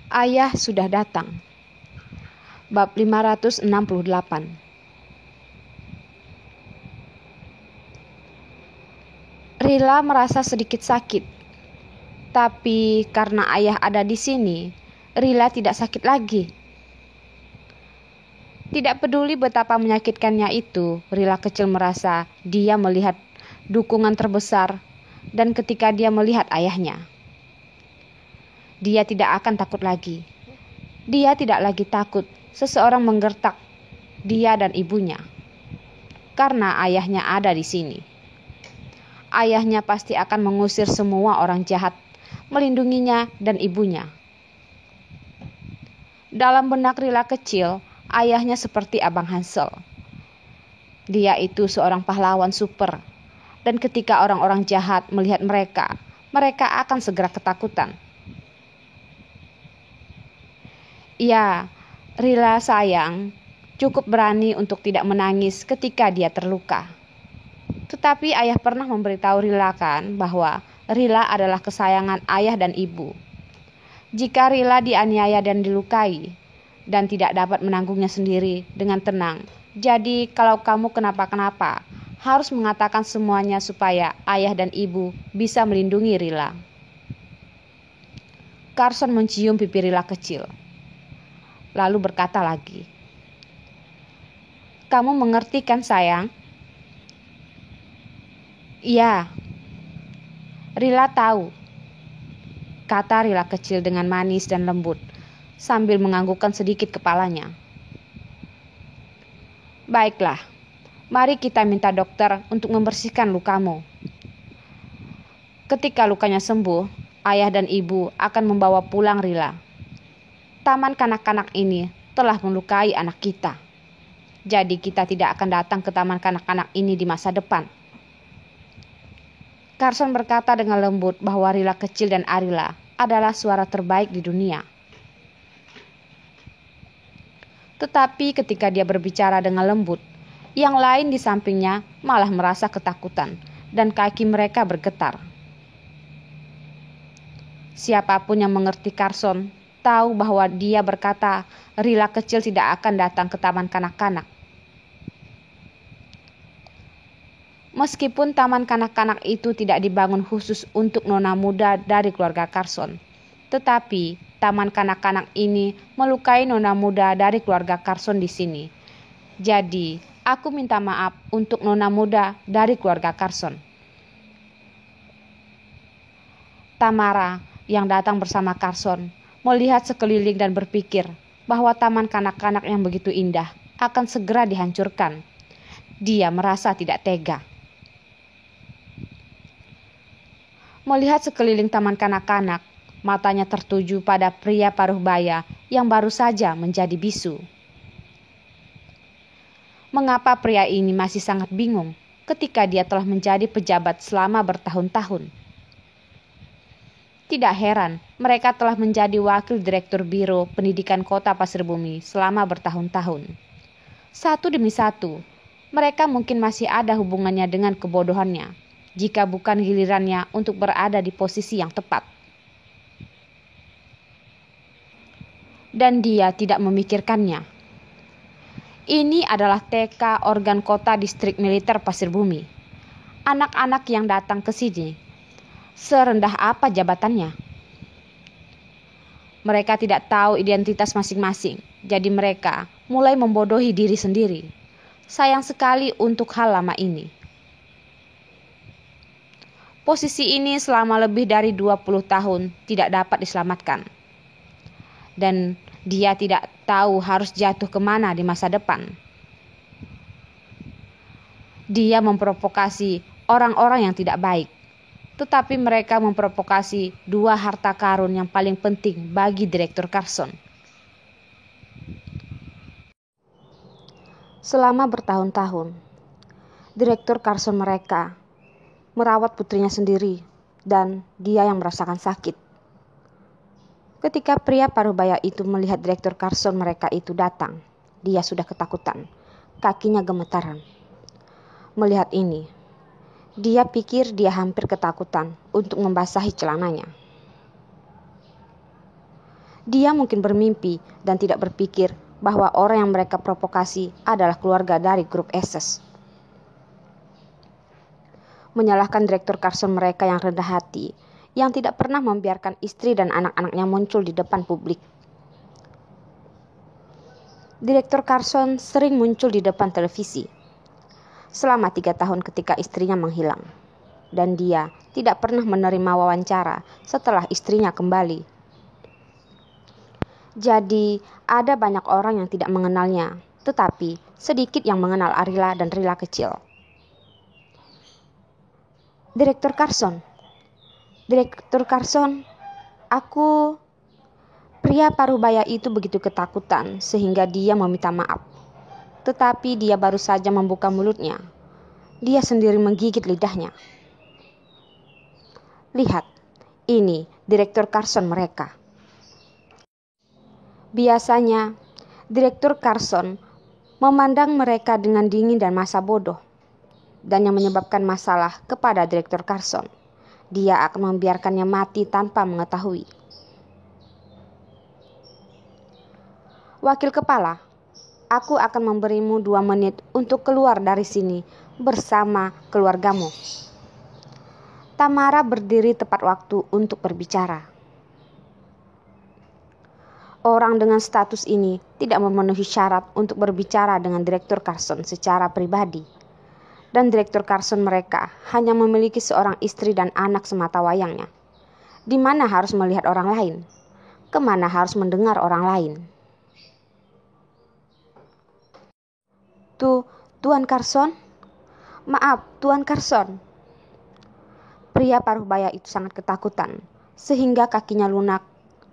Ayah sudah datang. Bab 568. Rila merasa sedikit sakit. Tapi karena ayah ada di sini, Rila tidak sakit lagi. Tidak peduli betapa menyakitkannya itu, Rila kecil merasa dia melihat dukungan terbesar dan ketika dia melihat ayahnya. Dia tidak akan takut lagi. Dia tidak lagi takut seseorang menggertak dia dan ibunya. Karena ayahnya ada di sini. Ayahnya pasti akan mengusir semua orang jahat, melindunginya dan ibunya. Dalam benak Rila kecil, ayahnya seperti Abang Hansel. Dia itu seorang pahlawan super. Dan ketika orang-orang jahat melihat mereka akan segera ketakutan. Ya, Rila sayang, cukup berani untuk tidak menangis ketika dia terluka. Tetapi ayah pernah memberitahu Rila kan bahwa Rila adalah kesayangan ayah dan ibu. Jika Rila dianiaya dan dilukai dan tidak dapat menanggungnya sendiri dengan tenang, jadi kalau kamu kenapa-kenapa, harus mengatakan semuanya supaya ayah dan ibu bisa melindungi Rila. Carson mencium pipi Rila kecil. Lalu berkata lagi, "Kamu mengerti kan sayang?" "Iya." "Rila tahu," kata Rila kecil dengan manis dan lembut sambil menganggukkan sedikit kepalanya. "Baiklah, mari kita minta dokter untuk membersihkan lukamu. Ketika lukanya sembuh, ayah dan ibu akan membawa pulang Rila. Taman kanak-kanak ini telah melukai anak kita. Jadi kita tidak akan datang ke taman kanak-kanak ini di masa depan." Carson berkata dengan lembut bahwa Rila kecil dan Arila adalah suara terbaik di dunia. Tetapi ketika dia berbicara dengan lembut, yang lain di sampingnya malah merasa ketakutan dan kaki mereka bergetar. Siapapun yang mengerti Carson tahu bahwa dia berkata Rila kecil tidak akan datang ke taman kanak-kanak. Meskipun taman kanak-kanak itu tidak dibangun khusus untuk nona muda dari keluarga Carson, tetapi taman kanak-kanak ini melukai nona muda dari keluarga Carson di sini. Jadi, aku minta maaf untuk nona muda dari keluarga Carson. Tamara yang datang bersama Carson melihat sekeliling dan berpikir bahwa taman kanak-kanak yang begitu indah akan segera dihancurkan. Dia merasa tidak tega. Melihat sekeliling taman kanak-kanak, matanya tertuju pada pria paruh baya yang baru saja menjadi bisu. Mengapa pria ini masih sangat bingung ketika dia telah menjadi pejabat selama bertahun-tahun? Tidak heran, mereka telah menjadi wakil direktur Biro Pendidikan Kota Pasirbumi selama bertahun-tahun. Satu demi satu, mereka mungkin masih ada hubungannya dengan kebodohannya, jika bukan gilirannya untuk berada di posisi yang tepat. Dan dia tidak memikirkannya. Ini adalah TK organ kota distrik militer Pasirbumi. Anak-anak yang datang ke sini, serendah apa jabatannya? Mereka tidak tahu identitas masing-masing, jadi mereka mulai membodohi diri sendiri. Sayang sekali untuk hal lama ini. Posisi ini selama lebih dari 20 tahun tidak dapat diselamatkan. Dan dia tidak tahu harus jatuh kemana di masa depan. Dia memprovokasi orang-orang yang tidak baik. Tetapi mereka memprovokasi dua harta karun yang paling penting bagi Direktur Carson. Selama bertahun-tahun, Direktur Carson mereka merawat putrinya sendiri dan dia yang merasakan sakit. Ketika pria parubaya itu melihat Direktur Carson mereka itu datang, dia sudah ketakutan, kakinya gemetaran. Melihat ini, dia pikir dia hampir ketakutan untuk membasahi celananya. Dia mungkin bermimpi dan tidak berpikir bahwa orang yang mereka provokasi adalah keluarga dari grup SS. Menyalahkan Direktur Carson mereka yang rendah hati, yang tidak pernah membiarkan istri dan anak-anaknya muncul di depan publik. Direktur Carson sering muncul di depan televisi selama 3 tahun ketika istrinya menghilang, dan dia tidak pernah menerima wawancara setelah istrinya kembali. Jadi ada banyak orang yang tidak mengenalnya, tetapi sedikit yang mengenal Arila dan Rila kecil. Direktur Carson, pria parubaya itu begitu ketakutan sehingga dia meminta maaf. Tetapi dia baru saja membuka mulutnya. Dia sendiri menggigit lidahnya. Lihat, ini Direktur Carson mereka. Biasanya, Direktur Carson memandang mereka dengan dingin dan masa bodoh. Dan yang menyebabkan masalah kepada Direktur Carson, dia akan membiarkannya mati tanpa mengetahui. Wakil kepala, aku akan memberimu 2 menit untuk keluar dari sini bersama keluargamu. Tamara berdiri tepat waktu untuk berbicara. Orang dengan status ini tidak memenuhi syarat untuk berbicara dengan Direktur Carson secara pribadi. Dan Direktur Carson mereka hanya memiliki seorang istri dan anak semata wayangnya. Di mana harus melihat orang lain? Kemana harus mendengar orang lain? Tuan Carson? Maaf, Tuan Carson. Pria parubaya itu sangat ketakutan, sehingga kakinya lunak.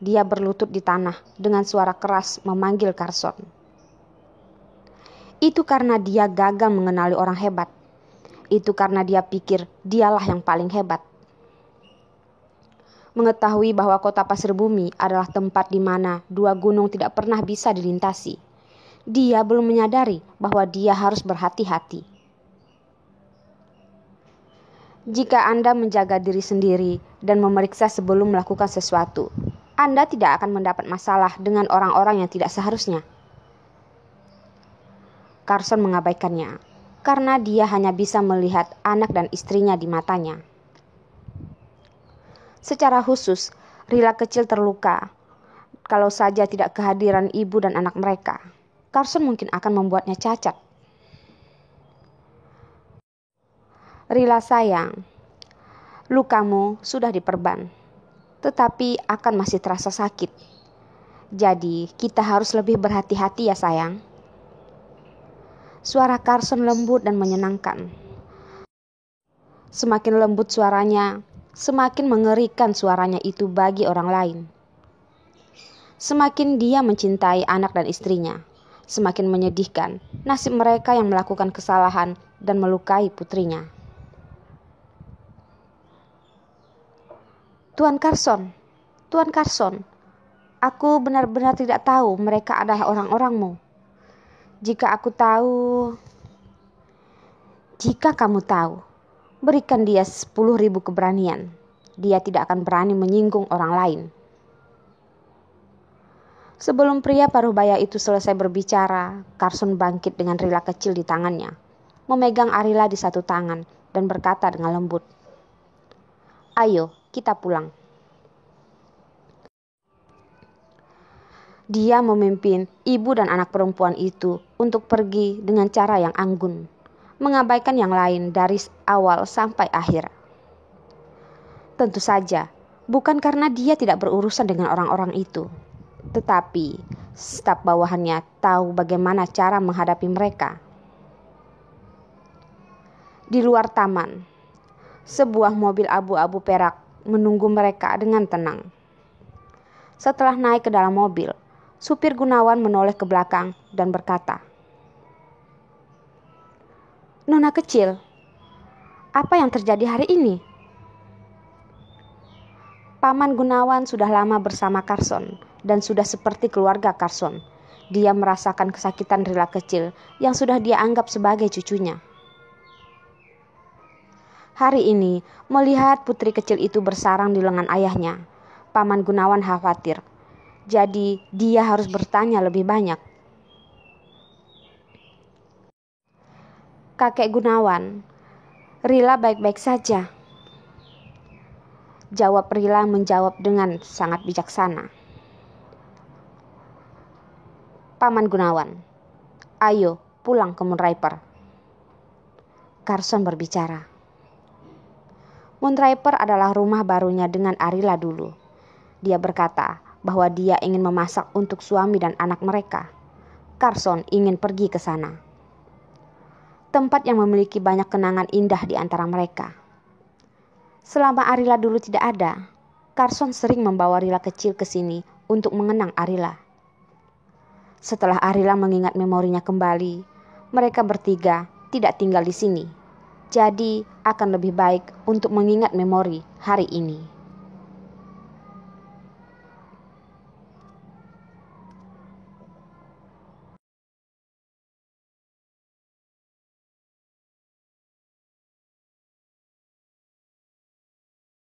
Dia berlutut di tanah dengan suara keras memanggil Carson. Itu karena dia gagal mengenali orang hebat. Itu karena dia pikir dialah yang paling hebat. Mengetahui bahwa kota Pasir Bumi adalah tempat di mana 2 gunung tidak pernah bisa dilintasi, dia belum menyadari bahwa dia harus berhati-hati. Jika Anda menjaga diri sendiri dan memeriksa sebelum melakukan sesuatu, Anda tidak akan mendapat masalah dengan orang-orang yang tidak seharusnya. Carson mengabaikannya karena dia hanya bisa melihat anak dan istrinya di matanya. Secara khusus, Rila kecil terluka. Kalau saja tidak kehadiran ibu dan anak mereka, Carson mungkin akan membuatnya cacat. Rila sayang, lukamu sudah diperban, tetapi akan masih terasa sakit. Jadi kita harus lebih berhati-hati ya sayang. Suara Carson lembut dan menyenangkan. Semakin lembut suaranya, semakin mengerikan suaranya itu bagi orang lain. Semakin dia mencintai anak dan istrinya, semakin menyedihkan nasib mereka yang melakukan kesalahan dan melukai putrinya. Tuan Carson, aku benar-benar tidak tahu mereka adalah orang-orangmu. Jika kamu tahu, berikan dia 10.000 keberanian. Dia tidak akan berani menyinggung orang lain. Sebelum pria parubaya itu selesai berbicara, Carson bangkit dengan Rila kecil di tangannya, memegang Arila di satu tangan dan berkata dengan lembut, "Ayo, kita pulang." Dia memimpin ibu dan anak perempuan itu untuk pergi dengan cara yang anggun, mengabaikan yang lain dari awal sampai akhir. Tentu saja, bukan karena dia tidak berurusan dengan orang-orang itu, tetapi staf bawahannya tahu bagaimana cara menghadapi mereka. Di luar taman, sebuah mobil abu-abu perak menunggu mereka dengan tenang. Setelah naik ke dalam mobil, supir Gunawan menoleh ke belakang dan berkata, "Nona kecil, apa yang terjadi hari ini?" Paman Gunawan sudah lama bersama Carson dan sudah seperti keluarga Carson. Dia merasakan kesakitan Rila kecil yang sudah dia anggap sebagai cucunya. Hari ini, melihat putri kecil itu bersarang di lengan ayahnya, Paman Gunawan khawatir. Jadi dia harus bertanya lebih banyak. Kakek Gunawan, Rila baik-baik saja. Jawab Rila menjawab dengan sangat bijaksana. Paman Gunawan, ayo pulang ke Moonraper. Carson berbicara. Moonraper adalah rumah barunya dengan Arila dulu. Dia berkata bahwa dia ingin memasak untuk suami dan anak mereka. Carson ingin pergi ke sana. Tempat yang memiliki banyak kenangan indah di antara mereka. Selama Arila dulu tidak ada, Carson sering membawa Rila kecil ke sini untuk mengenang Arila. Setelah Arila mengingat memorinya kembali, mereka bertiga tidak tinggal di sini. Jadi akan lebih baik untuk mengingat memori hari ini.